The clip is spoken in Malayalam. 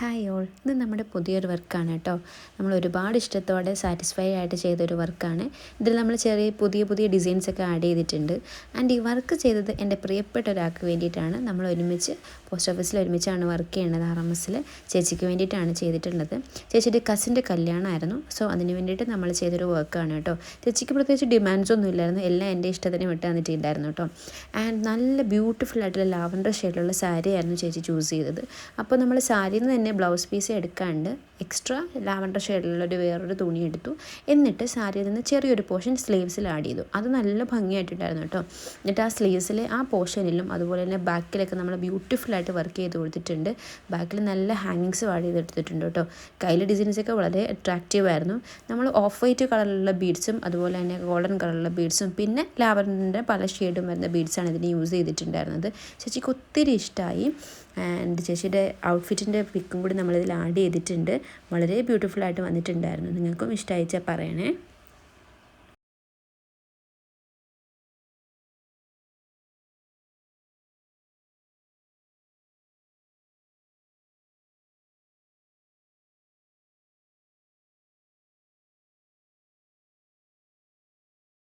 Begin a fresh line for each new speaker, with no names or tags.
ഹായ് ഓൾ, ഇത് നമ്മുടെ പുതിയൊരു വർക്കാണ് കേട്ടോ. നമ്മൾ ഒരുപാട് ഇഷ്ടത്തോടെ സാറ്റിസ്ഫൈ ആയിട്ട് ചെയ്തൊരു വർക്കാണ്. ഇതിൽ നമ്മൾ ചെറിയ പുതിയ ഡിസൈൻസൊക്കെ ആഡ് ചെയ്തിട്ടുണ്ട്. ആൻഡ് ഈ വർക്ക് ചെയ്തത് എൻ്റെ പ്രിയപ്പെട്ട ഒരാൾക്ക് വേണ്ടിയിട്ടാണ്. നമ്മൾ ഒരുമിച്ച് പോസ്റ്റ് ഓഫീസിൽ ഒരുമിച്ചാണ് വർക്ക് ചെയ്യുന്നത്. RMSൽ ചേച്ചിക്ക് വേണ്ടിയിട്ടാണ് ചെയ്തിട്ടുള്ളത്. ചേച്ചിയുടെ കസിൻ്റെ കല്യാണമായിരുന്നു. സോ അതിന് വേണ്ടിയിട്ട് നമ്മൾ ചെയ്തൊരു വർക്കാണ് കേട്ടോ. ചേച്ചിക്ക് പ്രത്യേകിച്ച് ഡിമാൻഡ്സ് ഒന്നും ഇല്ലായിരുന്നു, എല്ലാം എൻ്റെ ഇഷ്ടത്തിന് വിട്ട് തന്നിട്ടുണ്ടായിരുന്നു കേട്ടോ. ആൻഡ് നല്ല ബ്യൂട്ടിഫുൾ ആയിട്ടുള്ള ലാവൻഡർ ഷെയ്ഡിലുള്ള സാരി ആയിരുന്നു ചേച്ചി ചൂസ് ചെയ്തത്. അപ്പോൾ നമ്മൾ സാരിയിൽ നിന്ന് തന്നെ ബ്ലൗസ് പീസ് എടുക്കാണ്ട് എക്സ്ട്രാ ലാവൻഡർ ഷെയ്ഡിലുള്ളൊരു വേറൊരു തുണി എടുത്തു. എന്നിട്ട് സാരിയിൽ നിന്ന് ചെറിയൊരു പോർഷൻ സ്ലീവ്സിൽ ആഡ് ചെയ്തു. അത് നല്ല ഭംഗിയായിട്ടുണ്ടായിരുന്നു കേട്ടോ. എന്നിട്ട് ആ സ്ലീവ്സിൽ ആ പോർഷനിലും അതുപോലെ തന്നെ ബാക്കിലൊക്കെ നമ്മൾ ബ്യൂട്ടിഫുള്ളായിട്ട് വർക്ക് ചെയ്ത് കൊടുത്തിട്ടുണ്ട്. ബാക്കിൽ നല്ല ഹാങ്ങിങ്സ് ആഡ് ചെയ്തെടുത്തിട്ടുണ്ട് കേട്ടോ. കയ്യിലെ ഡിസൈൻസൊക്കെ വളരെ അട്രാക്റ്റീവ് ആയിരുന്നു. നമ്മൾ ഓഫ് വൈറ്റ് കളറിലുള്ള ബീഡ്സും അതുപോലെ തന്നെ ഗോൾഡൻ കളറിലുള്ള ബീഡ്സും പിന്നെ ലാവൻഡറിൻ്റെ പല ഷെയ്ഡും വരുന്ന ബീഡ്സാണ് ഇതിന് യൂസ് ചെയ്തിട്ടുണ്ടായിരുന്നത്. ചേച്ചിക്ക് ഒത്തിരി ഇഷ്ടമായി. ആൻഡ് ചേച്ചിയുടെ ഔട്ട്ഫിറ്റിൻ്റെ പിക്കും കൂടി നമ്മളിതിൽ ആഡ് ചെയ്തിട്ടുണ്ട്. വളരെ ബ്യൂട്ടിഫുള്ളായിട്ട് വന്നിട്ടുണ്ടായിരുന്നു. നിങ്ങൾക്കും ഇഷ്ടമായിച്ചാൽ പറയണേ.